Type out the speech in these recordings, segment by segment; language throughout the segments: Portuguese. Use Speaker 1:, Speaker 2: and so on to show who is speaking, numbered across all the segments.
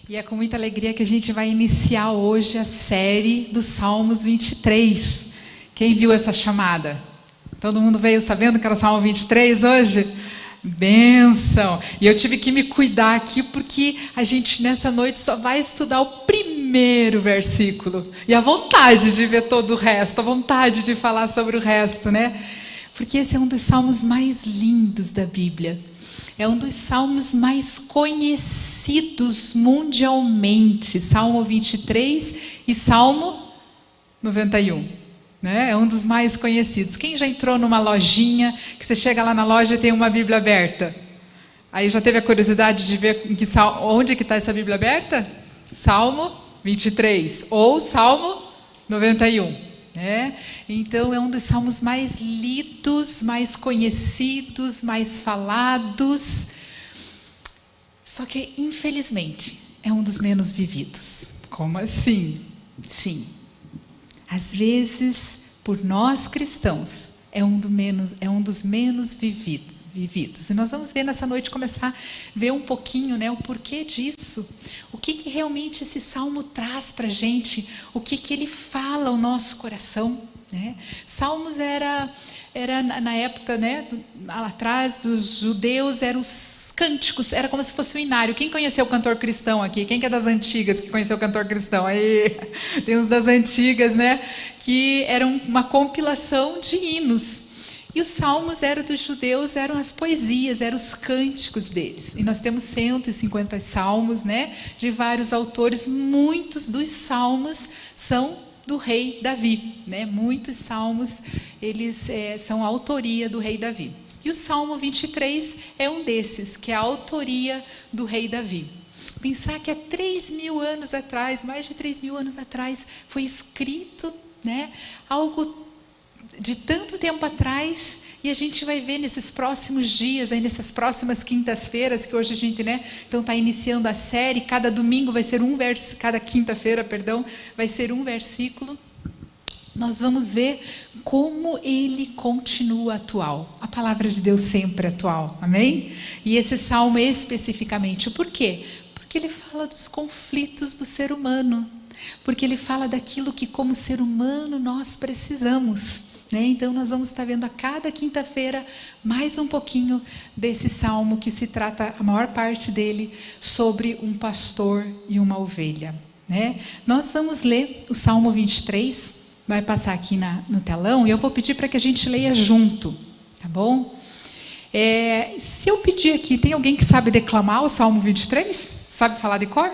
Speaker 1: E é com muita alegria que a gente vai iniciar hoje a série dos Salmos 23. Quem viu essa chamada? Todo mundo veio sabendo que era o Salmo 23 hoje? Bênção! E eu tive que me cuidar aqui porque a gente nessa noite só vai estudar o primeiro versículo. E a vontade de ver todo o resto, a vontade de falar sobre o resto, né? Porque esse é um dos salmos mais lindos da Bíblia. É um dos salmos mais conhecidos mundialmente. Salmo 23 e Salmo 91. Né? É um dos mais conhecidos. Quem já entrou numa lojinha, que você chega lá na loja e tem uma Bíblia aberta? Aí já teve a curiosidade de ver onde que está essa Bíblia aberta? Salmo 23 ou Salmo 91. Né? Então é um dos salmos mais lidos, mais conhecidos, mais falados. Só que, infelizmente, é um dos menos vividos. Como assim? Sim. Às vezes, por nós cristãos, é um dos menos vividos. E nós vamos ver nessa noite, começar a ver um pouquinho, né, o porquê disso. O que realmente esse salmo traz para a gente. O que ele fala ao nosso coração. Né? Salmos era na época, né, lá atrás, dos judeus, eram os cânticos, era como se fosse um inário. Quem conheceu o cantor cristão aqui? Quem que é das antigas que conheceu o cantor cristão? Aí, tem uns das antigas, né, que eram uma compilação de hinos. E os salmos eram dos judeus, eram as poesias, eram os cânticos deles. E nós temos 150 salmos, né, de vários autores. Muitos dos salmos são do rei Davi. Né? Muitos salmos eles são a autoria do rei Davi. E o Salmo 23 é um desses, que é a autoria do rei Davi. Pensar que há 3.000 anos atrás, mais de 3.000 anos atrás, foi escrito, né, algo de tanto tempo atrás, e a gente vai ver nesses próximos dias, aí nessas próximas quintas-feiras, que hoje a gente, né, então está iniciando a série, cada domingo vai ser cada quinta-feira, perdão, vai ser um versículo. Nós vamos ver como ele continua atual. A palavra de Deus sempre é atual, amém? E esse salmo especificamente, por quê? Porque ele fala dos conflitos do ser humano, porque ele fala daquilo que como ser humano nós precisamos. Né? Então nós vamos estar vendo a cada quinta-feira mais um pouquinho desse salmo que se trata, a maior parte dele, sobre um pastor e uma ovelha. Né? Nós vamos ler o Salmo 23, vai passar aqui no telão, e eu vou pedir para que a gente leia junto, tá bom? Se eu pedir aqui, tem alguém que sabe declamar o Salmo 23? Sabe falar de cor?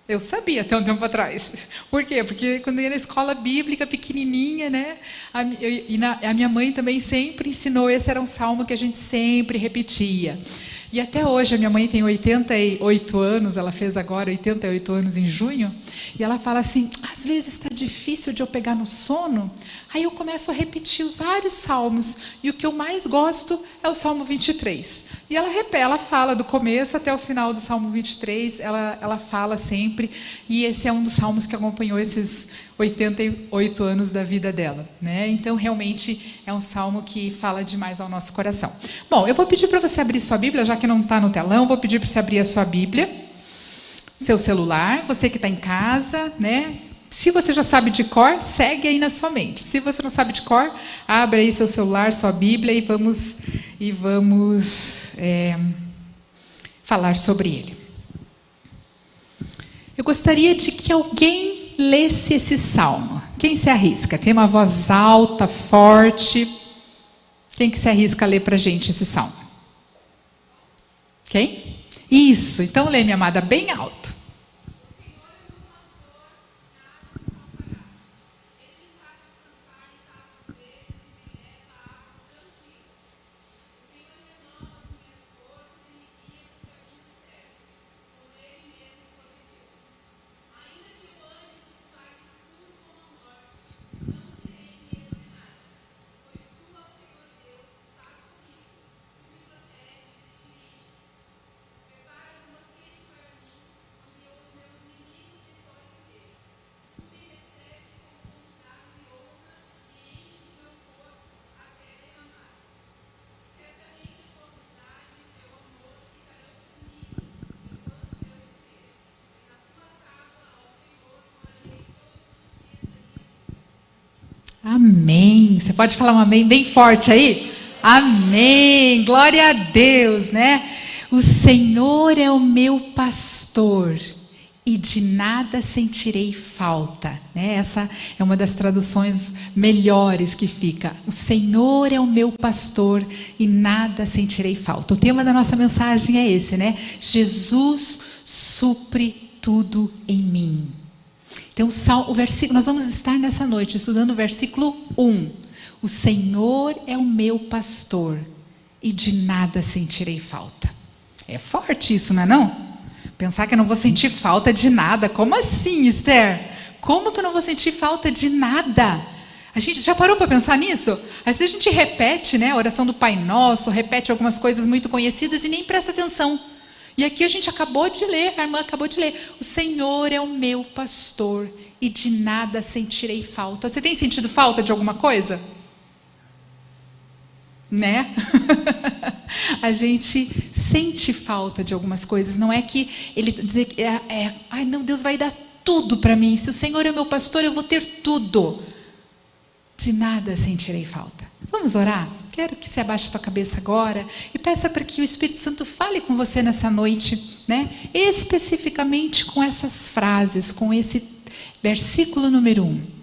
Speaker 1: Eu sabia até um tempo atrás. Por quê? Porque quando eu ia na escola bíblica, pequenininha, né? A minha mãe também sempre ensinou, esse era um salmo que a gente sempre repetia. E até hoje, a minha mãe tem 88 anos, ela fez agora 88 anos em junho, e ela fala assim, às vezes está difícil de eu pegar no sono, aí eu começo a repetir vários salmos, e o que eu mais gosto é o Salmo 23. E ela fala do começo até o final do Salmo 23, ela fala sempre, e esse é um dos salmos que acompanhou esses 88 anos da vida dela. Né? Então, realmente, é um salmo que fala demais ao nosso coração. Bom, eu vou pedir para você abrir sua Bíblia, já que não está no telão, vou pedir para você abrir a sua Bíblia, seu celular, você que está em casa, né? Se você já sabe de cor, segue aí na sua mente. Se você não sabe de cor, abre aí seu celular, sua Bíblia e vamos falar sobre ele. Eu gostaria de que alguém lesse esse salmo. Quem se arrisca? Tem uma voz alta, forte. Quem que se arrisca a ler para a gente esse salmo? Quem? Isso, então lê, minha amada, bem alto. Amém. Você pode falar um amém bem forte aí? Amém. Glória a Deus, né? O Senhor é o meu pastor e de nada sentirei falta, né? Essa é uma das traduções melhores que fica. O Senhor é o meu pastor e nada sentirei falta. O tema da nossa mensagem é esse, né? Jesus supre tudo em mim. Então, o versículo, nós vamos estar nessa noite estudando o versículo 1. O Senhor é o meu pastor e de nada sentirei falta. É forte isso, não é não? Pensar que eu não vou sentir falta de nada. Como assim, Esther? Como que eu não vou sentir falta de nada? A gente já parou para pensar nisso? Às vezes a gente repete, né, a oração do Pai Nosso, repete algumas coisas muito conhecidas e nem presta atenção. E aqui a gente acabou de ler, a irmã acabou de ler. O Senhor é o meu pastor e de nada sentirei falta. Você tem sentido falta de alguma coisa? Né? A gente sente falta de algumas coisas. Não é que ele dizer que ai não, Deus vai dar tudo para mim. Se o Senhor é meu pastor, eu vou ter tudo. De nada sentirei falta. Vamos orar? Quero que você abaixe a tua cabeça agora e peça para que o Espírito Santo fale com você nessa noite, né? Especificamente com essas frases, com esse versículo número 1.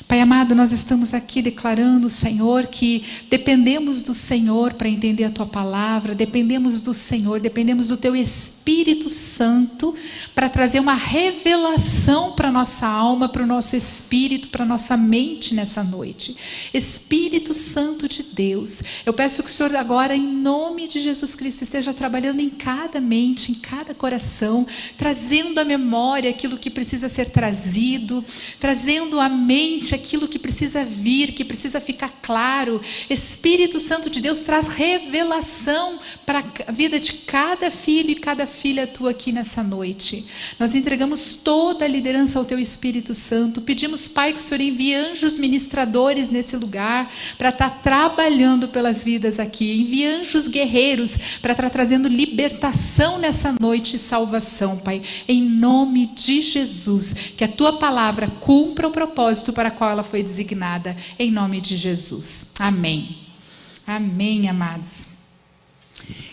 Speaker 1: Pai amado, nós estamos aqui declarando, Senhor, que dependemos do Senhor para entender a Tua palavra, dependemos do Senhor, dependemos do Teu Espírito Santo para trazer uma revelação para a nossa alma, para o nosso espírito, para a nossa mente nessa noite. Espírito Santo de Deus, eu peço que o Senhor agora, em nome de Jesus Cristo, esteja trabalhando em cada mente, em cada coração, trazendo à memória aquilo que precisa ser trazido, trazendo à mente aquilo que precisa vir, que precisa ficar claro. Espírito Santo de Deus traz revelação para a vida de cada filho e cada filha tua aqui nessa noite. Nós entregamos toda a liderança ao teu Espírito Santo. Pedimos, Pai, que o Senhor envie anjos ministradores nesse lugar para estar trabalhando pelas vidas aqui. Envie anjos guerreiros para estar trazendo libertação nessa noite e salvação, Pai. Em nome de Jesus, que a tua palavra cumpra o propósito para qual ela foi designada, em nome de Jesus. Amém. Amém, amados.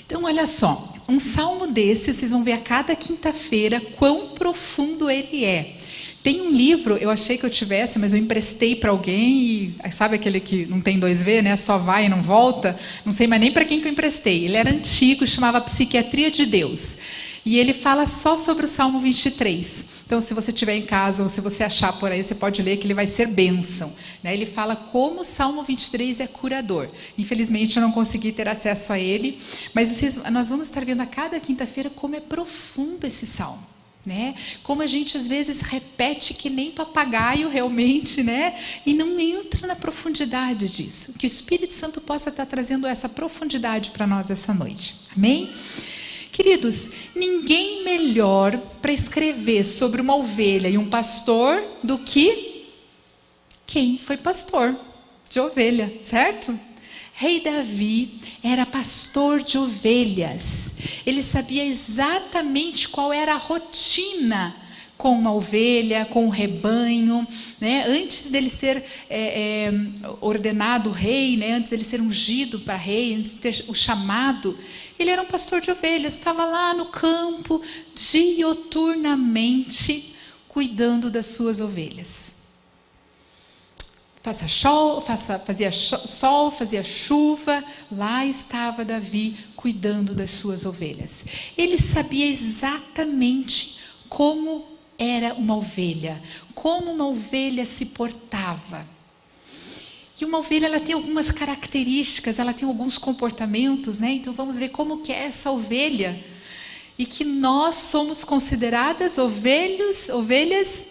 Speaker 1: Então, olha só, um salmo desse, vocês vão ver a cada quinta-feira quão profundo ele é. Tem um livro, eu achei que eu tivesse, mas eu emprestei para alguém, e sabe aquele que não tem 2V, né? Só vai e não volta? Não sei mais nem para quem que eu emprestei. Ele era antigo, chamava Psiquiatria de Deus. E ele fala só sobre o Salmo 23. Então, se você estiver em casa ou se você achar por aí, você pode ler que ele vai ser bênção, né? Ele fala como o Salmo 23 é curador. Infelizmente, eu não consegui ter acesso a ele, mas nós vamos estar vendo a cada quinta-feira como é profundo esse salmo, né? Como a gente às vezes repete que nem papagaio realmente, né? E não entra na profundidade disso. Que o Espírito Santo possa estar trazendo essa profundidade para nós essa noite. Amém? Queridos, ninguém melhor para escrever sobre uma ovelha e um pastor do que quem foi pastor de ovelha, certo? Rei Davi era pastor de ovelhas. Ele sabia exatamente qual era a rotina com uma ovelha, com um rebanho, né? Antes dele ser ordenado rei, né? Antes dele ser ungido para rei, antes de ter o chamado, ele era um pastor de ovelhas, estava lá no campo, dioturnamente, cuidando das suas ovelhas. Fazia sol, fazia chuva, lá estava Davi cuidando das suas ovelhas. Ele sabia exatamente como era uma ovelha, como uma ovelha se portava. E uma ovelha, ela tem algumas características, ela tem alguns comportamentos, né? Então vamos ver como que é essa ovelha. E que nós somos consideradas ovelhas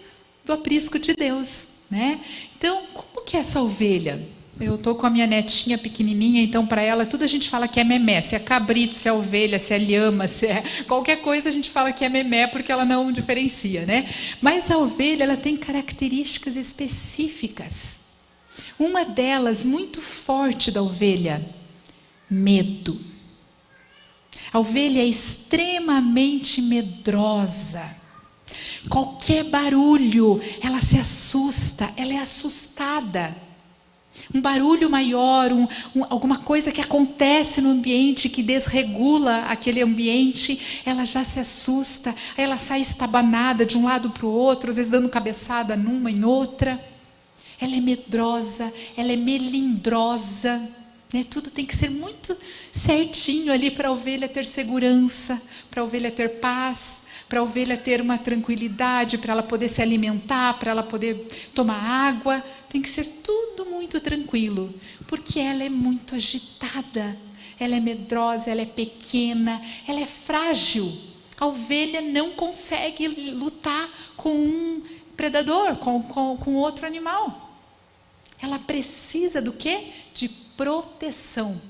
Speaker 1: do aprisco de Deus, né? Então, como que é essa ovelha? Eu estou com a minha netinha pequenininha, então para ela tudo a gente fala que é memé. Se é cabrito, se é ovelha, se é lhama, se é qualquer coisa a gente fala que é memé porque ela não diferencia, né? Mas a ovelha, ela tem características específicas. Uma delas, muito forte da ovelha, medo. A ovelha é extremamente medrosa. Qualquer barulho, ela se assusta, ela é assustada. Um barulho maior, alguma coisa que acontece no ambiente que desregula aquele ambiente, ela já se assusta, aí ela sai estabanada de um lado para o outro, às vezes dando cabeçada numa em outra. Ela é medrosa, ela é melindrosa, né? Tudo tem que ser muito certinho ali para a ovelha ter segurança, para a ovelha ter paz, para a ovelha ter uma tranquilidade, para ela poder se alimentar, para ela poder tomar água. Tem que ser tudo muito tranquilo, porque ela é muito agitada, ela é medrosa, ela é pequena, ela é frágil. A ovelha não consegue lutar com um predador, com outro animal. Ela precisa do quê? De proteção.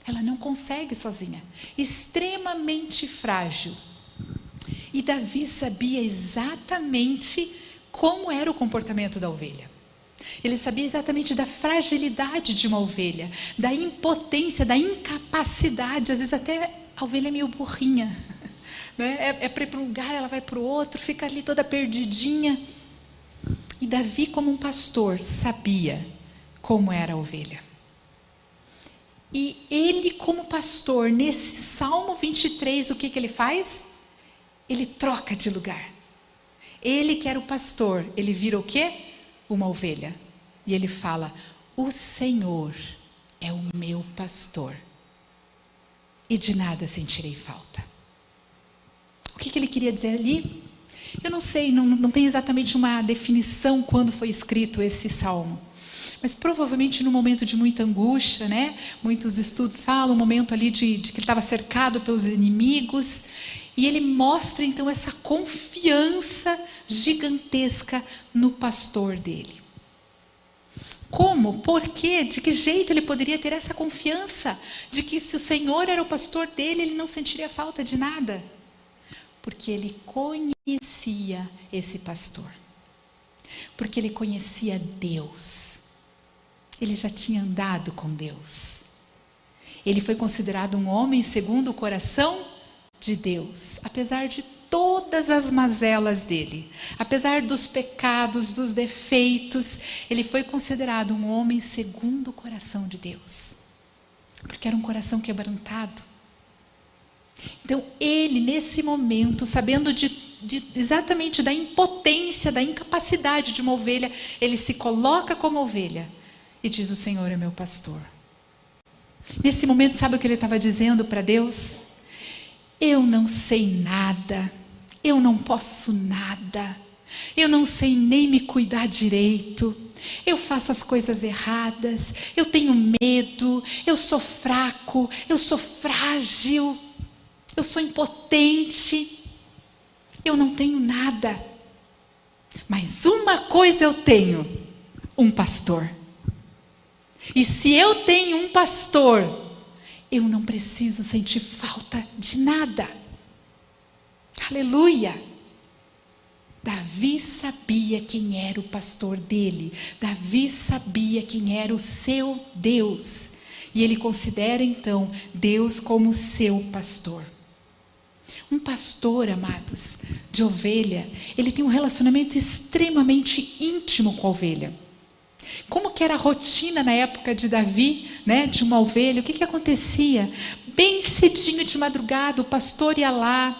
Speaker 1: Ela não consegue sozinha. Extremamente frágil. E Davi sabia exatamente como era o comportamento da ovelha. Ele sabia exatamente da fragilidade de uma ovelha, da impotência, da incapacidade. Às vezes até a ovelha é meio burrinha, né? É para ir para um lugar, ela vai para o outro, fica ali toda perdidinha. E Davi, como um pastor, sabia como era a ovelha. E ele, como pastor, nesse Salmo 23, o que ele faz? Ele troca de lugar. Ele que era o pastor, ele vira o quê? Uma ovelha. E ele fala: o Senhor é o meu pastor, e de nada sentirei falta. O que ele queria dizer ali? Eu não sei, não tem exatamente uma definição quando foi escrito esse salmo. Mas provavelmente num momento de muita angústia, né? Muitos estudos falam, um momento ali de que ele estava cercado pelos inimigos. E ele mostra então essa confiança gigantesca no pastor dele. Como? Por quê? De que jeito ele poderia ter essa confiança? De que se o Senhor era o pastor dele, ele não sentiria falta de nada? Porque ele conhecia esse pastor. Porque ele conhecia Deus. Ele já tinha andado com Deus. Ele foi considerado um homem segundo o coração de Deus, apesar de todas as mazelas dele, apesar dos pecados, dos defeitos, ele foi considerado um homem segundo o coração de Deus, porque era um coração quebrantado. Então ele, nesse momento, sabendo exatamente da impotência, da incapacidade de uma ovelha, ele se coloca como ovelha e diz: o Senhor é meu pastor. Nesse momento, sabe o que ele estava dizendo para Deus? Eu não sei nada, eu não posso nada, eu não sei nem me cuidar direito, eu faço as coisas erradas, eu tenho medo, eu sou fraco, eu sou frágil, eu sou impotente, eu não tenho nada. Mas uma coisa eu tenho: um pastor. E se eu tenho um pastor, eu não preciso sentir falta de nada. Aleluia! Davi sabia quem era o pastor dele. Davi sabia quem era o seu Deus. E ele considera então Deus como seu pastor. Um pastor, amados, de ovelha, ele tem um relacionamento extremamente íntimo com a ovelha. Como que era a rotina na época de Davi, né, de uma ovelha? O que acontecia? Bem cedinho de madrugada, o pastor ia lá,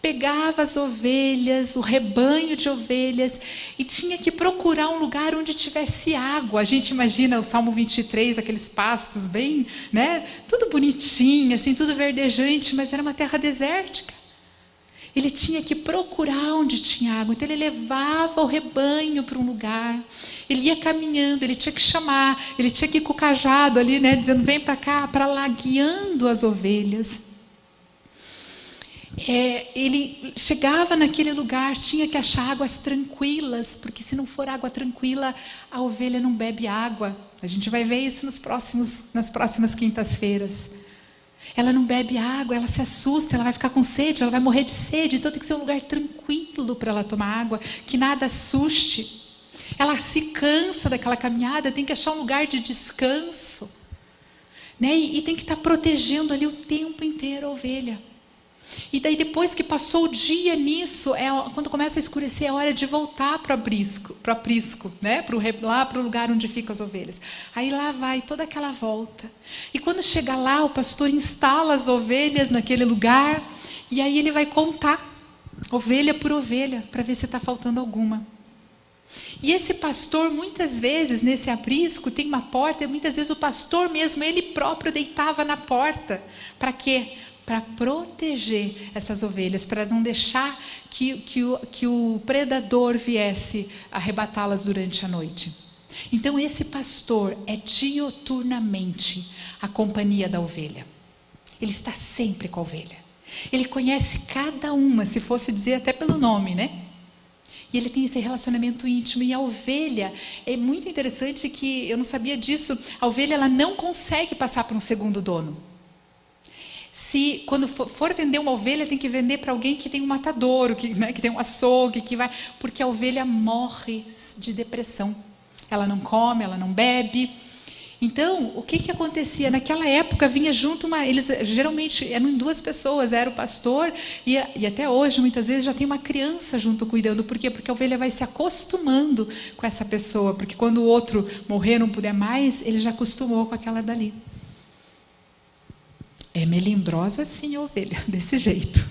Speaker 1: pegava as ovelhas, o rebanho de ovelhas, e tinha que procurar um lugar onde tivesse água. A gente imagina o Salmo 23, aqueles pastos bem, né, tudo bonitinho, assim, tudo verdejante, mas era uma terra desértica. Ele tinha que procurar onde tinha água. Então ele levava o rebanho para um lugar. Ele ia caminhando, ele tinha que chamar, ele tinha que ir com o cajado ali, né, dizendo: vem para cá, para lá, guiando as ovelhas. Ele chegava naquele lugar, tinha que achar águas tranquilas, porque se não for água tranquila, a ovelha não bebe água. A gente vai ver isso nas próximas quintas-feiras. Ela não bebe água, ela se assusta, ela vai ficar com sede, ela vai morrer de sede. Então tem que ser um lugar tranquilo para ela tomar água, que nada assuste. Ela se cansa daquela caminhada, tem que achar um lugar de descanso, né? E tem que estar protegendo ali o tempo inteiro a ovelha. E daí depois que passou o dia nisso, quando começa a escurecer, é hora de voltar para o aprisco, né? Lá para o lugar onde ficam as ovelhas. Aí lá vai toda aquela volta. E quando chega lá, o pastor instala as ovelhas naquele lugar, e aí ele vai contar, ovelha por ovelha, para ver se está faltando alguma. E esse pastor, muitas vezes, nesse aprisco, tem uma porta, e muitas vezes o pastor mesmo, ele próprio deitava na porta. Para quê? Para proteger essas ovelhas, para não deixar que o predador viesse arrebatá-las durante a noite. Então esse pastor é dioturnamente a companhia da ovelha. Ele está sempre com a ovelha. Ele conhece cada uma, se fosse dizer até pelo nome, né? E ele tem esse relacionamento íntimo. E a ovelha, é muito interessante que, eu não sabia disso, a ovelha ela não consegue passar para um segundo dono. Se quando for vender uma ovelha, tem que vender para alguém que tem um matadouro, que tem um açougue, porque a ovelha morre de depressão. Ela não come, ela não bebe. Então, o que acontecia? Naquela época vinha junto eles geralmente eram em 2 pessoas, era o pastor e até hoje muitas vezes já tem uma criança junto cuidando. Por quê? Porque a ovelha vai se acostumando com essa pessoa, porque quando o outro morrer, não puder mais, ele já acostumou com aquela dali. É melindrosa sim a ovelha, desse jeito.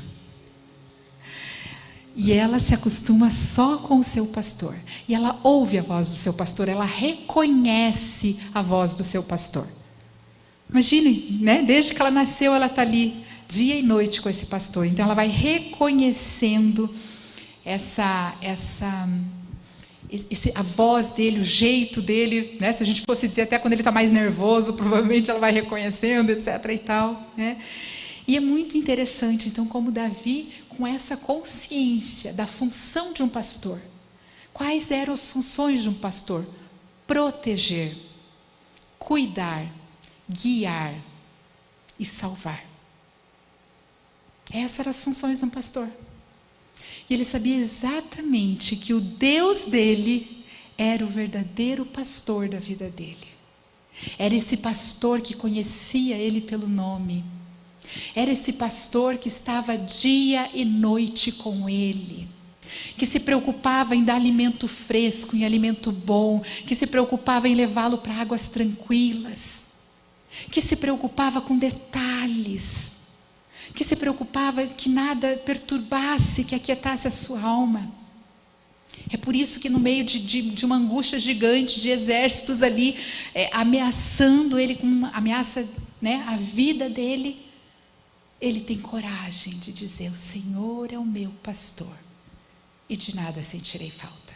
Speaker 1: E ela se acostuma só com o seu pastor. E ela ouve a voz do seu pastor, ela reconhece a voz do seu pastor. Imaginem, né? Desde que ela nasceu, ela está ali, dia e noite com esse pastor. Então ela vai reconhecendo a voz dele, o jeito dele, né? Se a gente fosse dizer até quando ele está mais nervoso, provavelmente ela vai reconhecendo, etc. e tal, né? E é muito interessante, então, como Davi, com essa consciência da função de um pastor. Quais eram as funções de um pastor? Proteger, cuidar, guiar e salvar. Essas eram as funções de um pastor. E ele sabia exatamente que o Deus dele era o verdadeiro pastor da vida dele. Era esse pastor que conhecia ele pelo nome. Era esse pastor que estava dia e noite com ele, que se preocupava em dar alimento fresco, em alimento bom, que se preocupava em levá-lo para águas tranquilas, que se preocupava com detalhes, que se preocupava que nada perturbasse, que aquietasse a sua alma. É por isso que no meio de uma angústia gigante, de exércitos ali, ameaçando ele, com uma ameaça, né, a vida dele, ele tem coragem de dizer: o Senhor é o meu pastor e de nada sentirei falta.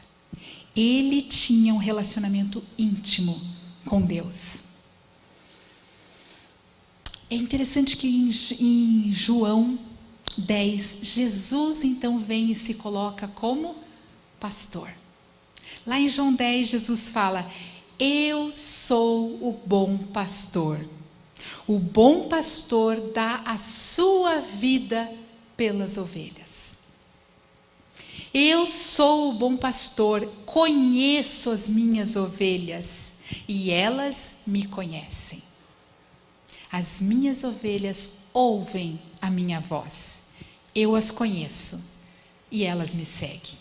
Speaker 1: Ele tinha um relacionamento íntimo com Deus. É interessante que em João 10, Jesus então vem e se coloca como pastor. Lá em João 10, Jesus fala: eu sou o bom pastor. O bom pastor dá a sua vida pelas ovelhas. Eu sou o bom pastor, conheço as minhas ovelhas e elas me conhecem. As minhas ovelhas ouvem a minha voz. Eu as conheço e elas me seguem.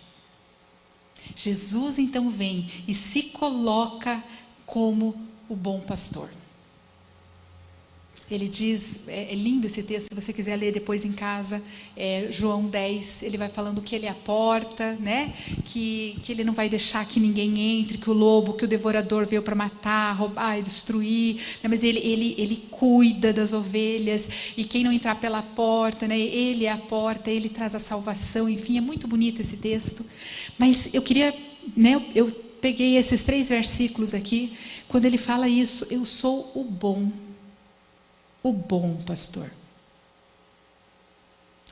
Speaker 1: Jesus então vem e se coloca como o bom pastor. Ele diz, é lindo esse texto, se você quiser ler depois em casa, João 10, ele vai falando que ele é a porta, né? que ele não vai deixar que ninguém entre, que o lobo, que o devorador veio para matar, roubar e destruir, né? Mas ele cuida das ovelhas, e quem não entrar pela porta, né? Ele é a porta, ele traz a salvação, enfim, é muito bonito esse texto. Mas eu queria, né? Eu peguei esses 3 versículos aqui, quando ele fala isso: eu sou o bom pastor.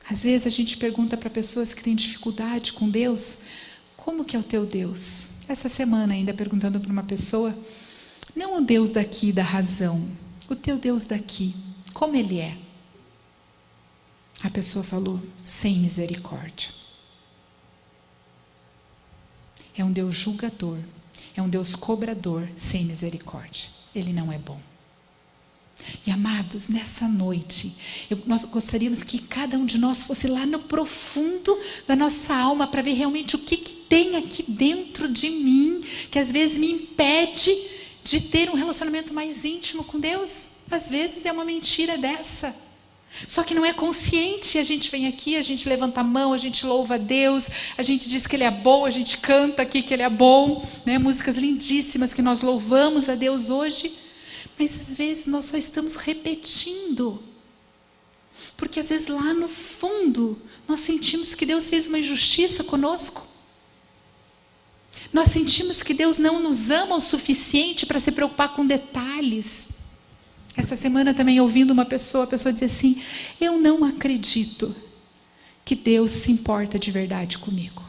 Speaker 1: Às vezes a gente pergunta para pessoas que têm dificuldade com Deus: como que é o teu Deus? Essa semana ainda perguntando para uma pessoa, não o Deus daqui da razão, o teu Deus daqui, como ele é? A pessoa falou: sem misericórdia. É um Deus julgador, é um Deus cobrador, sem misericórdia. Ele não é bom. E amados, nessa noite, nós gostaríamos que cada um de nós fosse lá no profundo da nossa alma para ver realmente o que tem aqui dentro de mim, que às vezes me impede de ter um relacionamento mais íntimo com Deus. Às vezes é uma mentira dessa. Só que não é consciente. A gente vem aqui, a gente levanta a mão, a gente louva a Deus, a gente diz que Ele é bom, a gente canta aqui que Ele é bom, né? Músicas lindíssimas que nós louvamos a Deus hoje. Mas às vezes nós só estamos repetindo. Porque às vezes lá no fundo nós sentimos que Deus fez uma injustiça conosco. Nós sentimos que Deus não nos ama o suficiente para se preocupar com detalhes. Essa semana também ouvindo a pessoa dizia assim: eu não acredito que Deus se importa de verdade comigo.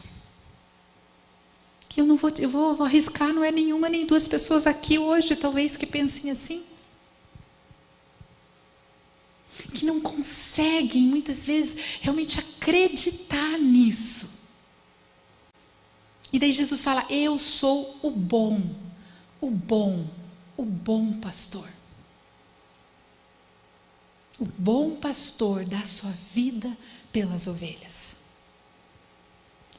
Speaker 1: Que eu vou arriscar, não é nenhuma nem duas pessoas aqui hoje, talvez, que pensem assim. Que não conseguem, muitas vezes, realmente acreditar nisso. E daí Jesus fala: eu sou o bom pastor. O bom pastor dá sua vida pelas ovelhas.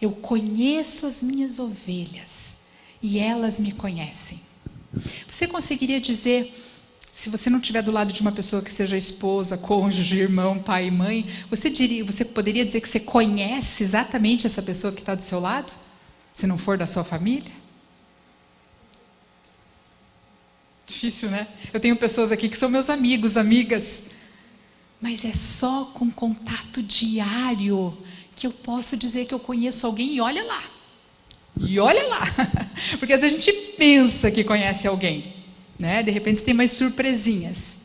Speaker 1: Eu conheço as minhas ovelhas e elas me conhecem. Você conseguiria dizer, se você não estiver do lado de uma pessoa que seja esposa, cônjuge, irmão, pai e mãe, você poderia dizer que você conhece exatamente essa pessoa que está do seu lado? Se não for da sua família? Difícil, né? Eu tenho pessoas aqui que são meus amigos, amigas. Mas é só com contato diário que eu posso dizer que eu conheço alguém. E olha lá. Porque às vezes a gente pensa que conhece alguém, né? De repente tem mais surpresinhas.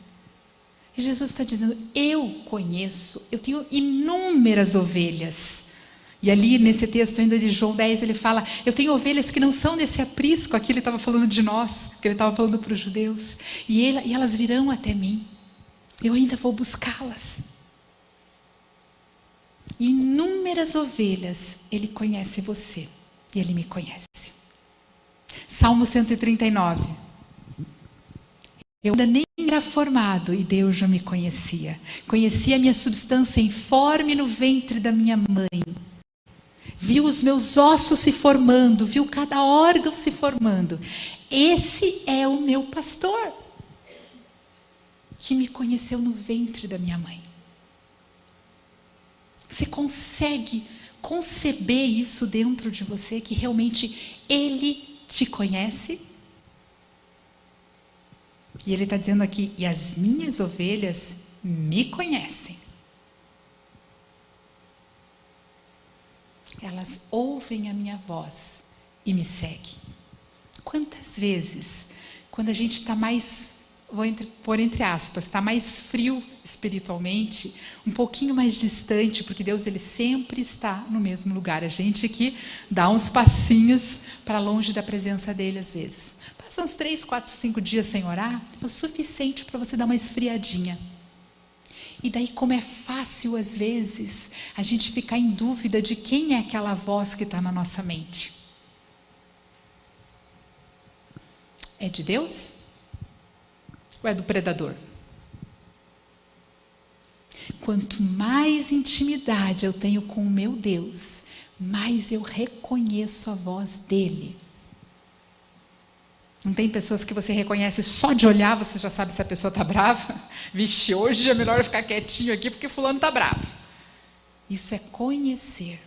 Speaker 1: E Jesus está dizendo: eu tenho inúmeras ovelhas. E ali nesse texto ainda de João 10 ele fala: eu tenho ovelhas que não são desse aprisco. Aqui ele estava falando de nós, que ele estava falando para os judeus. E elas virão até mim. Eu ainda vou buscá-las. Inúmeras ovelhas, Ele conhece você. E Ele me conhece. Salmo 139. Eu ainda nem era formado e Deus já me conhecia. Conhecia a minha substância informe no ventre da minha mãe. Viu os meus ossos se formando, viu cada órgão se formando. Esse é o meu pastor, que me conheceu no ventre da minha mãe. Você consegue conceber isso dentro de você, que realmente Ele te conhece? E Ele está dizendo aqui: e as minhas ovelhas me conhecem. Elas ouvem a minha voz e me seguem. Quantas vezes, quando a gente está mais, vou pôr entre aspas, está mais frio espiritualmente, um pouquinho mais distante, porque Deus ele sempre está no mesmo lugar. A gente aqui dá uns passinhos para longe da presença dele às vezes. Passa uns 3, 4, 5 dias sem orar, é o suficiente para você dar uma esfriadinha. E daí, como é fácil às vezes a gente ficar em dúvida de quem é aquela voz que está na nossa mente. É de Deus? Ou é do predador? Quanto mais intimidade eu tenho com o meu Deus, mais eu reconheço a voz dele. Não tem pessoas que você reconhece só de olhar, você já sabe se a pessoa está brava? Vixe, hoje é melhor eu ficar quietinho aqui porque fulano está bravo. Isso é conhecer.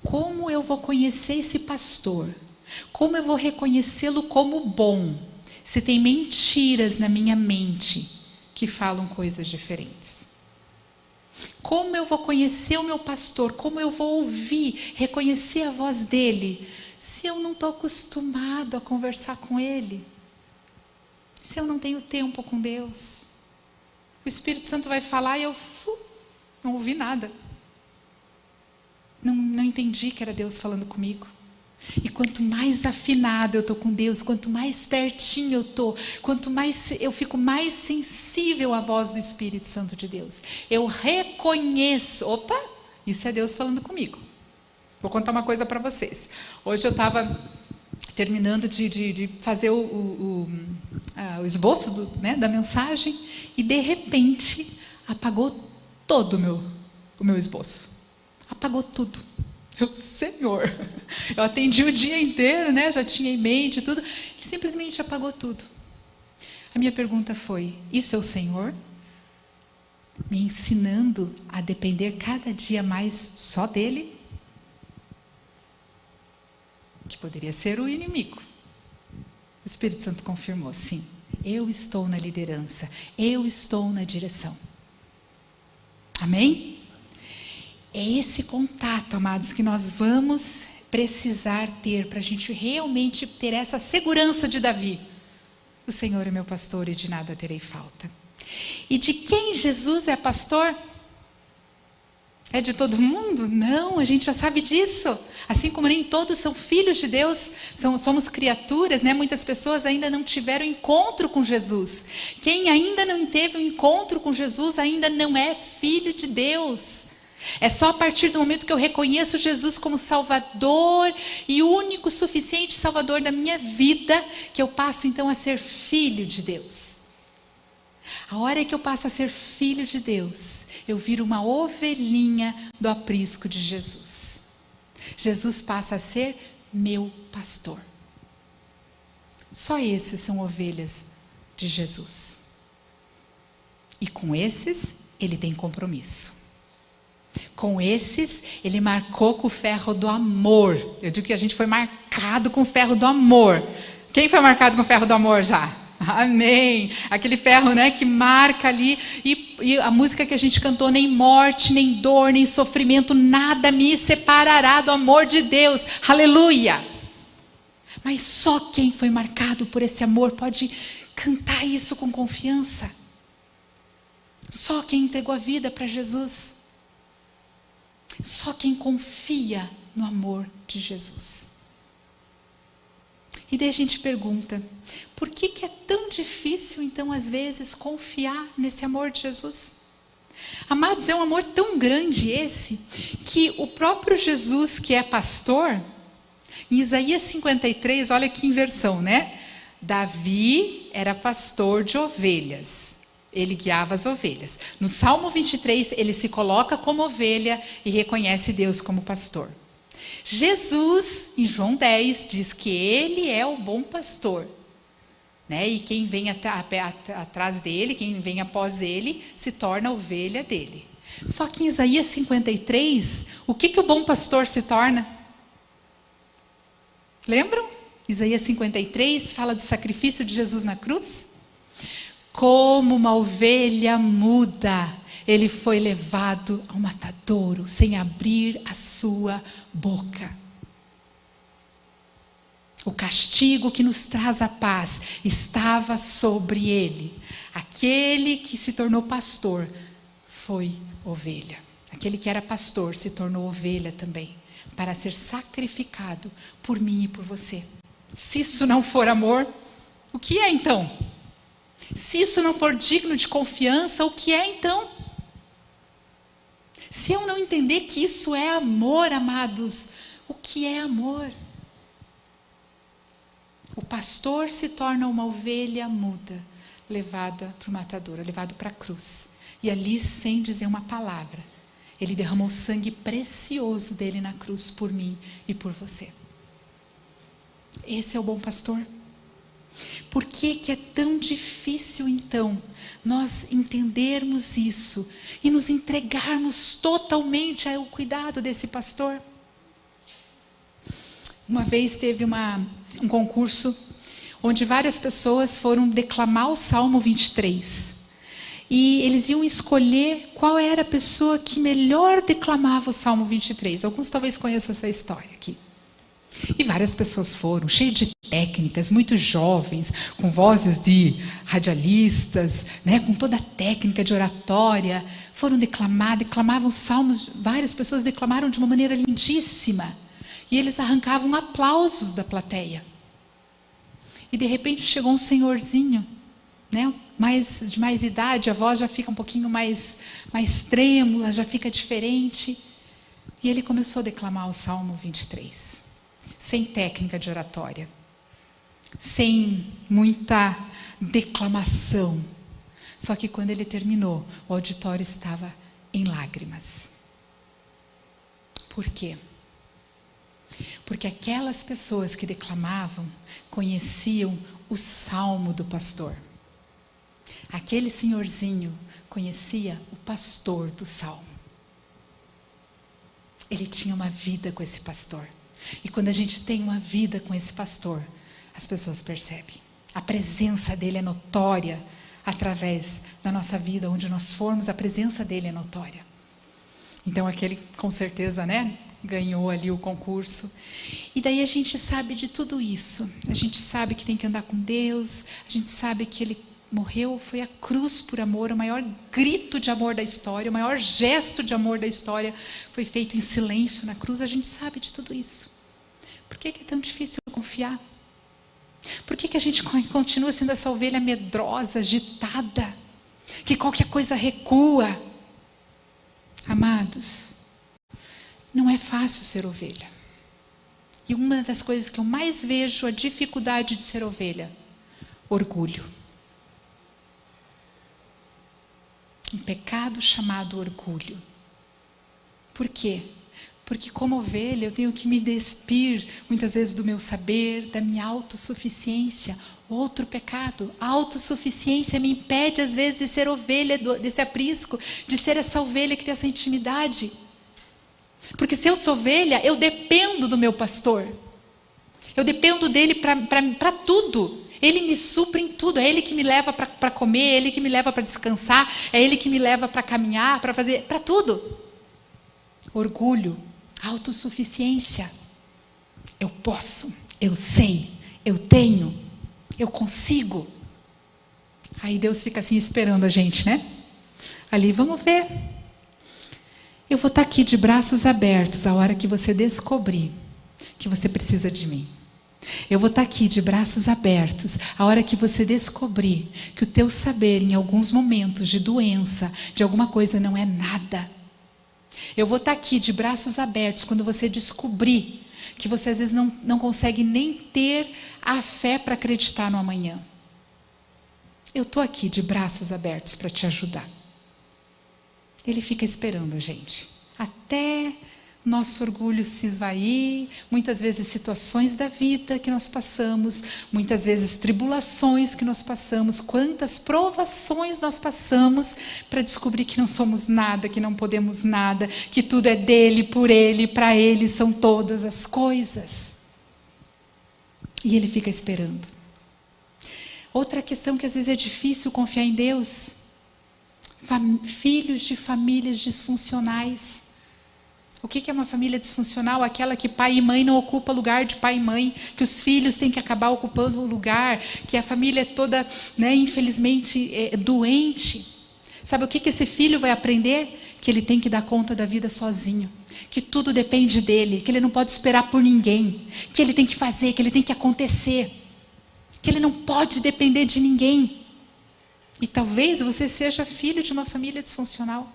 Speaker 1: Como eu vou conhecer esse pastor? Como eu vou reconhecê-lo como bom? Se tem mentiras na minha mente que falam coisas diferentes. Como eu vou conhecer o meu pastor? Como eu vou ouvir, reconhecer a voz dele? Se eu não estou acostumado a conversar com ele, se eu não tenho tempo com Deus, o Espírito Santo vai falar e eu não ouvi nada. Não entendi que era Deus falando comigo. E quanto mais afinado eu estou com Deus, quanto mais pertinho eu estou, quanto mais eu fico mais sensível à voz do Espírito Santo de Deus, eu reconheço, opa, isso é Deus falando comigo. Vou contar uma coisa para vocês. Hoje eu estava terminando de fazer o esboço da mensagem, e de repente apagou todo o meu esboço. Apagou tudo. Senhor, eu atendi o dia inteiro, já tinha em mente tudo, ele simplesmente apagou tudo. A minha pergunta foi: isso é o Senhor me ensinando a depender cada dia mais só dele? Que poderia ser o inimigo. O Espírito Santo confirmou: sim, eu estou na liderança, eu estou na direção. Amém? É esse contato, amados, que nós vamos precisar ter para a gente realmente ter essa segurança de Davi. O Senhor é meu pastor e de nada terei falta. E de quem Jesus é pastor? É de todo mundo? Não, a gente já sabe disso. Assim como nem todos são filhos de Deus, somos criaturas, Muitas pessoas ainda não tiveram encontro com Jesus. Quem ainda não teve um encontro com Jesus ainda não é filho de Deus. É só a partir do momento que eu reconheço Jesus como Salvador e único, suficiente Salvador da minha vida, que eu passo então a ser filho de Deus. A hora que eu passo a ser filho de Deus, eu viro uma ovelhinha do aprisco de Jesus. Jesus passa a ser meu pastor. Só esses são ovelhas de Jesus. E com esses, ele tem compromisso. Com esses, ele marcou com o ferro do amor. Eu digo que a gente foi marcado com o ferro do amor. Quem foi marcado com o ferro do amor já? Amém. Aquele ferro, que marca ali. E a música que a gente cantou: nem morte, nem dor, nem sofrimento, nada me separará do amor de Deus. Aleluia. Mas só quem foi marcado por esse amor pode cantar isso com confiança. Só quem entregou a vida para Jesus. Só quem confia no amor de Jesus. E daí a gente pergunta: por que é tão difícil, então, às vezes, confiar nesse amor de Jesus? Amados, é um amor tão grande esse, que o próprio Jesus, que é pastor, em Isaías 53, olha que inversão, Davi era pastor de ovelhas. Ele guiava as ovelhas. No Salmo 23, ele se coloca como ovelha e reconhece Deus como pastor. Jesus, em João 10, diz que ele é o bom pastor. E quem vem atrás dele, quem vem após ele, se torna ovelha dele. Só que em Isaías 53, o que o bom pastor se torna? Lembram? Isaías 53 fala do sacrifício de Jesus na cruz. Como uma ovelha muda, ele foi levado ao matadouro, sem abrir a sua boca. O castigo que nos traz a paz estava sobre ele. Aquele que se tornou pastor foi ovelha. Aquele que era pastor se tornou ovelha também, para ser sacrificado por mim e por você. Se isso não for amor, o que é então? Se isso não for digno de confiança, o que é então? Se eu não entender que isso é amor, amados, o que é amor? O pastor se torna uma ovelha muda, levada para o matadouro, levado para a cruz. E ali, sem dizer uma palavra, ele derramou o sangue precioso dele na cruz por mim e por você. Esse é o bom pastor. Por que é tão difícil, então, nós entendermos isso e nos entregarmos totalmente ao cuidado desse pastor? Uma vez teve um concurso onde várias pessoas foram declamar o Salmo 23. E eles iam escolher qual era a pessoa que melhor declamava o Salmo 23. Alguns talvez conheçam essa história aqui. E várias pessoas foram, cheias de técnicas, muito jovens, com vozes de radialistas, com toda a técnica de oratória, foram declamavam salmos, várias pessoas declamaram de uma maneira lindíssima, e eles arrancavam aplausos da plateia. E de repente chegou um senhorzinho, de mais idade, a voz já fica um pouquinho mais trêmula, já fica diferente, e ele começou a declamar o Salmo 23. Sem técnica de oratória. sem muita declamação. Só que quando ele terminou, o auditório estava em lágrimas. Por quê? Porque aquelas pessoas que declamavam conheciam o salmo do pastor. Aquele senhorzinho conhecia o pastor do salmo. Ele tinha uma vida com esse pastor. E quando a gente tem uma vida com esse pastor, as pessoas percebem. A presença dele é notória através da nossa vida, onde nós formos, a presença dele é notória. Então aquele, com certeza, ganhou ali o concurso. E daí a gente sabe de tudo isso. A gente sabe que tem que andar com Deus, a gente sabe que ele morreu, foi a cruz por amor, o maior grito de amor da história, o maior gesto de amor da história foi feito em silêncio na cruz. A gente sabe de tudo isso. Por que é tão difícil confiar? Por que a gente continua sendo essa ovelha medrosa, agitada, que qualquer coisa recua? Amados, não é fácil ser ovelha. E uma das coisas que eu mais vejo a dificuldade de ser ovelha, orgulho. Um pecado chamado orgulho. Por quê? Porque como ovelha eu tenho que me despir muitas vezes do meu saber, da minha autossuficiência. Outro pecado, a autossuficiência me impede às vezes de ser ovelha desse aprisco, de ser essa ovelha que tem essa intimidade. Porque se eu sou ovelha, eu dependo do meu pastor. Eu dependo dele para tudo. Ele me supre em tudo. É ele que me leva para comer, é ele que me leva para descansar, é ele que me leva para caminhar, para fazer, para tudo. Orgulho, autossuficiência. Eu posso, eu sei, eu tenho, eu consigo. Aí Deus fica assim esperando a gente, Ali, vamos ver. Eu vou estar aqui de braços abertos a hora que você descobrir que você precisa de mim. Eu vou estar aqui de braços abertos a hora que você descobrir que o teu saber em alguns momentos de doença, de alguma coisa não é nada. Eu vou estar aqui de braços abertos quando você descobrir que você às vezes não consegue nem ter a fé para acreditar no amanhã. Eu estou aqui de braços abertos para te ajudar. Ele fica esperando a gente. Até nosso orgulho se esvair, muitas vezes situações da vida que nós passamos, muitas vezes tribulações que nós passamos, quantas provações nós passamos para descobrir que não somos nada, que não podemos nada, que tudo é dele, por ele, para ele são todas as coisas. E ele fica esperando. Outra questão que às vezes é difícil confiar em Deus, filhos de famílias disfuncionais. O que é uma família disfuncional? Aquela que pai e mãe não ocupam lugar de pai e mãe, que os filhos têm que acabar ocupando o lugar, que a família é toda, infelizmente, doente. Sabe o que esse filho vai aprender? Que ele tem que dar conta da vida sozinho, que tudo depende dele, que ele não pode esperar por ninguém, que ele tem que fazer, que ele tem que acontecer, que ele não pode depender de ninguém. E talvez você seja filho de uma família disfuncional.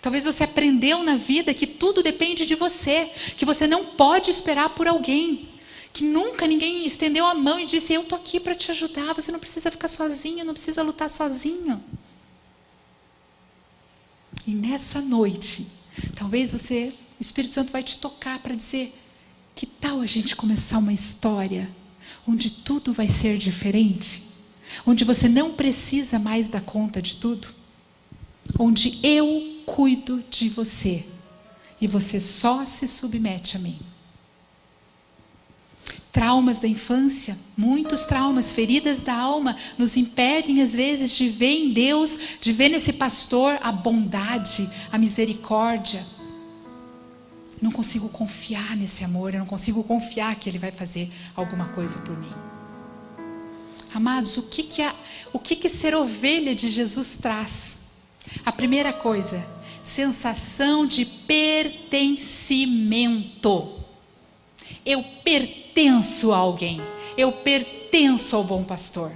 Speaker 1: Talvez você aprendeu na vida que tudo depende de você, que você não pode esperar por alguém, que nunca ninguém estendeu a mão e disse: eu estou aqui para te ajudar, você não precisa ficar sozinho, não precisa lutar sozinho. E nessa noite, talvez o Espírito Santo vai te tocar para dizer: que tal a gente começar uma história onde tudo vai ser diferente? Onde você não precisa mais dar conta de tudo? Onde eu cuido de você e você só se submete a mim. Traumas da infância, muitos traumas, feridas da alma nos impedem às vezes de ver em Deus, de ver nesse pastor a bondade, a misericórdia. Não consigo confiar nesse amor, eu não consigo confiar que Ele vai fazer alguma coisa por mim. Amados, o que ser ovelha de Jesus traz? A primeira coisa, sensação de pertencimento. Eu pertenço a alguém, eu pertenço ao bom pastor.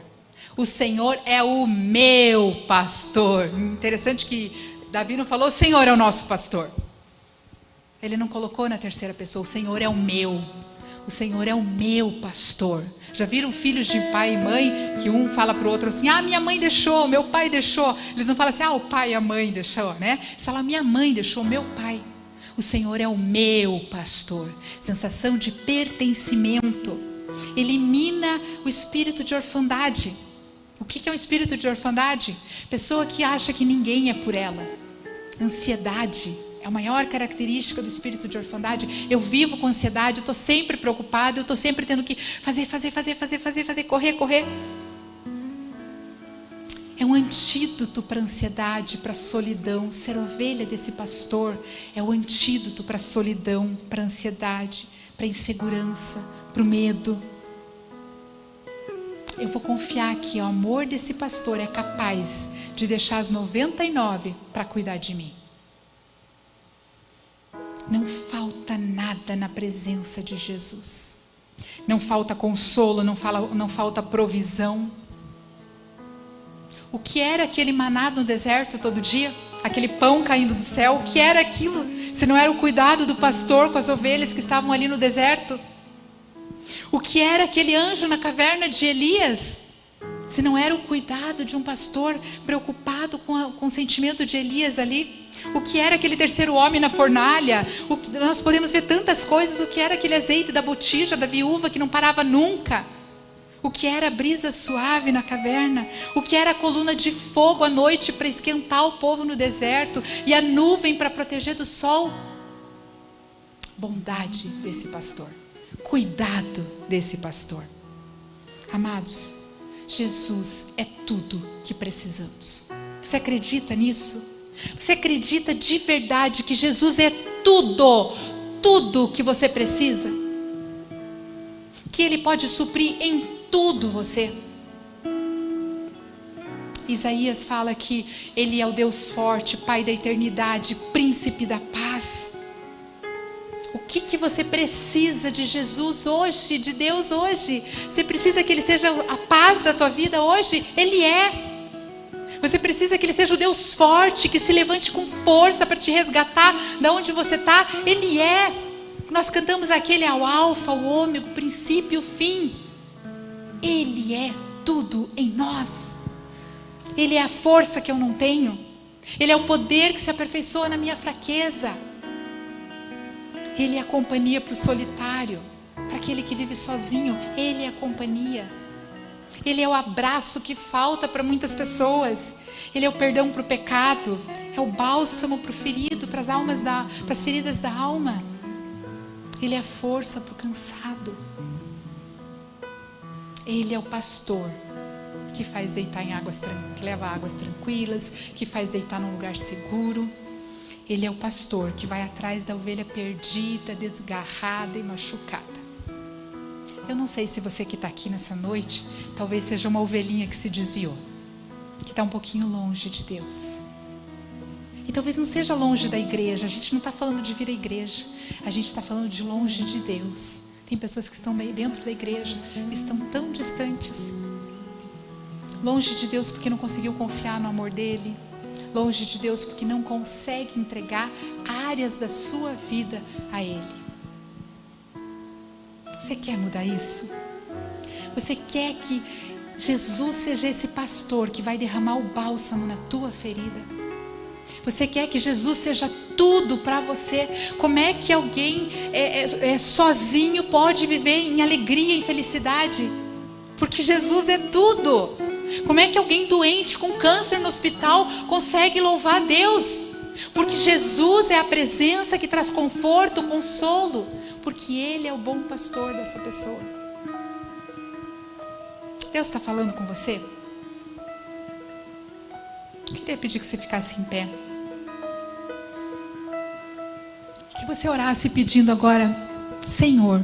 Speaker 1: O Senhor é o meu pastor. Interessante que Davi não falou: o Senhor é o nosso pastor. Ele não colocou na terceira pessoa: o Senhor é o meu. O Senhor é o meu pastor. Já viram filhos de pai e mãe que um fala para o outro assim: minha mãe deixou, meu pai deixou. Eles não falam assim: o pai e a mãe deixou, né? Eles falam: minha mãe deixou, meu pai. O Senhor é o meu pastor. Sensação de pertencimento. Elimina o espírito de orfandade. O que é um espírito de orfandade? Pessoa que acha que ninguém é por ela. Ansiedade é a maior característica do espírito de orfandade. Eu vivo com ansiedade, eu estou sempre preocupada, eu estou sempre tendo que fazer, correr. É um antídoto para a ansiedade, para a solidão. Ser ovelha desse pastor é o antídoto para a solidão, para a ansiedade, para a insegurança, para o medo. Eu vou confiar que o amor desse pastor é capaz de deixar as 99 para cuidar de mim. Não falta nada na presença de Jesus. Não falta consolo, não falta provisão. O que era aquele maná no deserto todo dia? Aquele pão caindo do céu? O que era aquilo? Se não era o cuidado do pastor com as ovelhas que estavam ali no deserto? O que era aquele anjo na caverna de Elias? Se não era o cuidado de um pastor preocupado com o sentimento de Elias ali? O que era aquele terceiro homem na fornalha? Nós podemos ver tantas coisas. O que era aquele azeite da botija da viúva que não parava nunca? O que era a brisa suave na caverna? O que era a coluna de fogo à noite para esquentar o povo no deserto? E a nuvem para proteger do sol? Bondade desse pastor. Cuidado desse pastor. Amados, Jesus é tudo que precisamos. Você acredita nisso? Você acredita de verdade que Jesus é tudo que você precisa? Que Ele pode suprir em tudo você? Isaías fala que Ele é o Deus forte, Pai da eternidade, Príncipe da paz. O que você precisa de Jesus hoje, de Deus hoje? Você precisa que Ele seja a paz da tua vida hoje? Ele é. Você precisa que Ele seja o Deus forte, que se levante com força para te resgatar de onde você está? Ele é. Nós cantamos aqui: Ele é o alfa, o ômega, o princípio e o fim. Ele é tudo em nós. Ele é a força que eu não tenho. Ele é o poder que se aperfeiçoa na minha fraqueza. Ele é a companhia para o solitário, para aquele que vive sozinho. Ele é a companhia. Ele é o abraço que falta para muitas pessoas. Ele é o perdão para o pecado. É o bálsamo para o ferido, para as feridas da alma. Ele é a força para o cansado. Ele é o pastor que faz deitar em águas tranquilas, que leva águas tranquilas, que faz deitar num lugar seguro. Ele é o pastor que vai atrás da ovelha perdida, desgarrada e machucada. Eu não sei se você que está aqui nessa noite, talvez seja uma ovelhinha que se desviou, que está um pouquinho longe de Deus. E talvez não seja longe da igreja. A gente não está falando de vir à igreja, a gente está falando de longe de Deus. Tem pessoas que estão dentro da igreja, estão tão distantes. Longe de Deus porque não conseguiu confiar no amor dEle. Longe de Deus porque não consegue entregar áreas da sua vida a Ele. Você quer mudar isso? Você quer que Jesus seja esse pastor que vai derramar o bálsamo na tua ferida? Você quer que Jesus seja tudo para você? Como é que alguém sozinho pode viver em alegria e felicidade? Porque Jesus é tudo. Como é que alguém doente com câncer no hospital consegue louvar a Deus? Porque Jesus é a presença que traz conforto, consolo. Porque Ele é o bom pastor dessa pessoa. Deus está falando com você? Eu queria pedir que você ficasse em pé. E que você orasse pedindo agora: Senhor,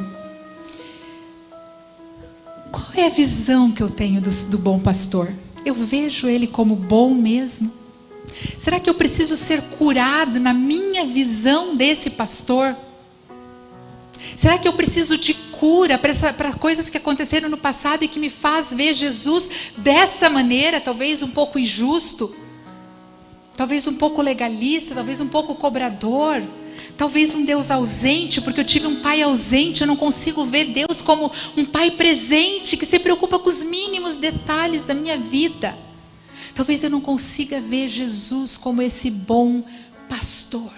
Speaker 1: qual é a visão que eu tenho do bom pastor? Eu vejo ele como bom mesmo? Será que eu preciso ser curado na minha visão desse pastor? Será que eu preciso de cura para coisas que aconteceram no passado e que me faz ver Jesus desta maneira, talvez um pouco injusto, talvez um pouco legalista, talvez um pouco cobrador, Talvez um Deus ausente, porque eu tive um pai ausente, eu não consigo ver Deus como um pai presente, que se preocupa com os mínimos detalhes da minha vida. Talvez eu não consiga ver Jesus como esse bom pastor,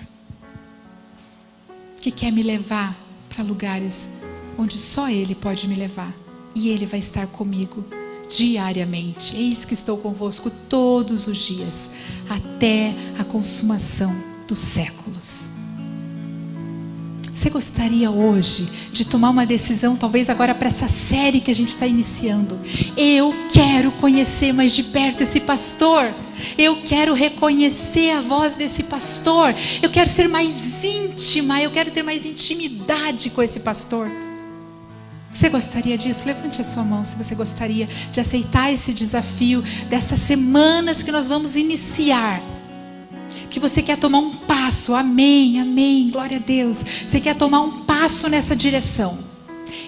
Speaker 1: que quer me levar para lugares onde só Ele pode me levar. E Ele vai estar comigo diariamente. Eis que estou convosco todos os dias, até a consumação dos séculos. Você gostaria hoje de tomar uma decisão, talvez agora para essa série que a gente está iniciando? Eu quero conhecer mais de perto esse pastor. Eu quero reconhecer a voz desse pastor. Eu quero ser mais íntima. Eu quero ter mais intimidade com esse pastor. Você gostaria disso? Levante a sua mão se você gostaria de aceitar esse desafio dessas semanas que nós vamos iniciar. Que você quer tomar um passo, amém, amém, glória a Deus. Você quer tomar um passo nessa direção.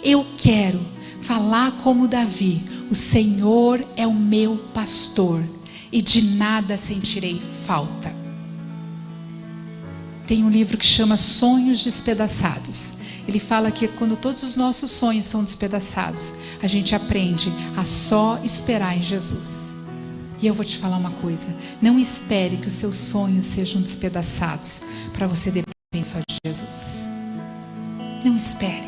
Speaker 1: Eu quero falar como Davi: o Senhor é o meu pastor e de nada sentirei falta. Tem um livro que chama Sonhos Despedaçados. Ele fala que quando todos os nossos sonhos são despedaçados, a gente aprende a só esperar em Jesus. E eu vou te falar uma coisa: não espere que os seus sonhos sejam despedaçados para você depender só de Jesus. Não espere,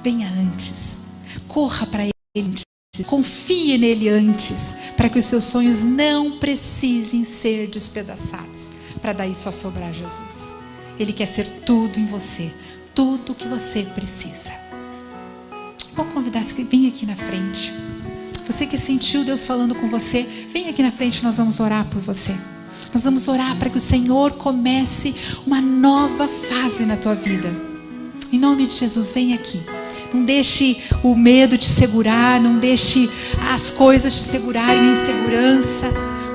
Speaker 1: venha antes, corra para Ele antes, confie nele antes, para que os seus sonhos não precisem ser despedaçados, para daí só sobrar Jesus. Ele quer ser tudo em você, tudo o que você precisa. Vou convidar você que vem aqui na frente. Você que sentiu Deus falando com você, vem aqui na frente, nós vamos orar por você. Nós vamos orar para que o Senhor comece uma nova fase na tua vida. Em nome de Jesus, vem aqui. Não deixe o medo te segurar, não deixe as coisas te segurarem em insegurança.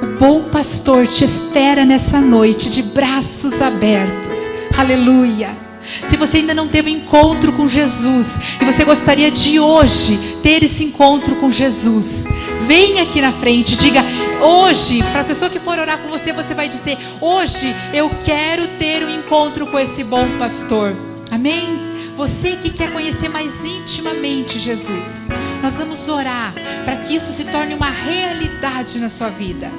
Speaker 1: O bom pastor te espera nessa noite de braços abertos. Aleluia. Se você ainda não teve encontro com Jesus e você gostaria de hoje ter esse encontro com Jesus, vem aqui na frente, diga hoje, para a pessoa que for orar com você, você vai dizer: hoje eu quero ter um encontro com esse bom pastor. Amém? Você que quer conhecer mais intimamente Jesus, nós vamos orar para que isso se torne uma realidade na sua vida.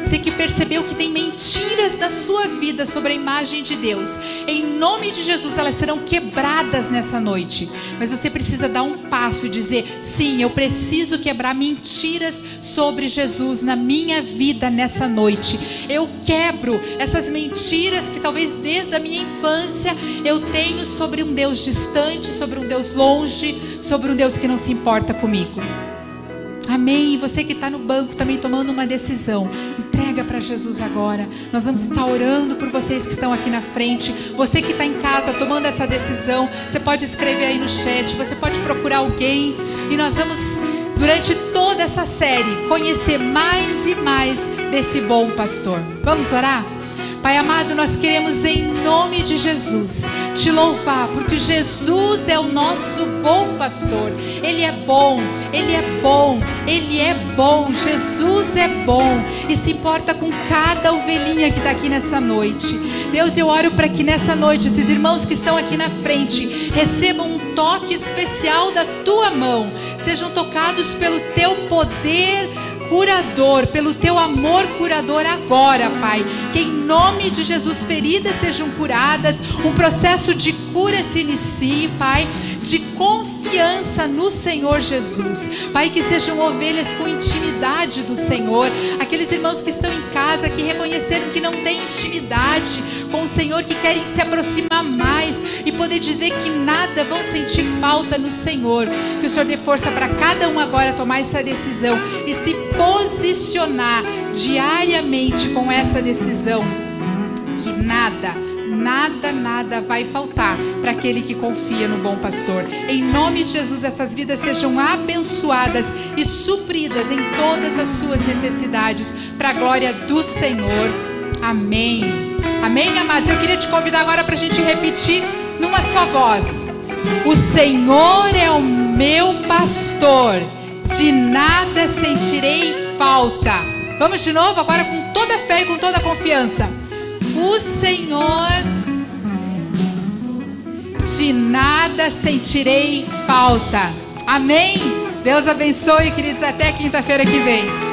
Speaker 1: Você que percebeu que tem mentiras na sua vida sobre a imagem de Deus, em nome de Jesus elas serão quebradas nessa noite. Mas você precisa dar um passo e dizer: sim, eu preciso quebrar mentiras sobre Jesus na minha vida nessa noite. Eu quebro essas mentiras que talvez desde a minha infância eu tenho sobre um Deus distante, sobre um Deus longe, sobre um Deus que não se importa comigo. Amém. E você que está no banco também tomando uma decisão, entrega para Jesus agora. Nós vamos estar orando por vocês que estão aqui na frente. Você que está em casa tomando essa decisão, você pode escrever aí no chat, você pode procurar alguém. E nós vamos, durante toda essa série, conhecer mais e mais desse bom pastor. Vamos orar? Pai amado, nós queremos em nome de Jesus te louvar, porque Jesus é o nosso bom pastor. Ele é bom, Ele é bom, Ele é bom. Jesus é bom e se importa com cada ovelhinha que está aqui nessa noite. Deus, eu oro para que nessa noite esses irmãos que estão aqui na frente recebam um toque especial da Tua mão, sejam tocados pelo Teu poder curador, pelo Teu amor curador agora, Pai. Que em nome de Jesus feridas sejam curadas, um processo de cura se inicie, Pai, de confiança no Senhor Jesus. Pai, que sejam ovelhas com intimidade do Senhor. Aqueles irmãos que estão em casa, que reconheceram que não têm intimidade com o Senhor, que querem se aproximar mais e poder dizer que nada vão sentir falta no Senhor. Que o Senhor dê força para cada um agora tomar essa decisão e se posicionar diariamente com essa decisão, que nada vai faltar para aquele que confia no bom pastor. Em nome de Jesus, essas vidas sejam abençoadas e supridas em todas as suas necessidades, para a glória do Senhor. Amém. Amém, amados? Eu queria te convidar agora para a gente repetir numa só voz: o Senhor é o meu pastor, de nada sentirei falta. Vamos de novo agora com toda a fé e com toda a confiança. O Senhor de nada sentirei falta. Amém? Deus abençoe, queridos, até quinta-feira que vem.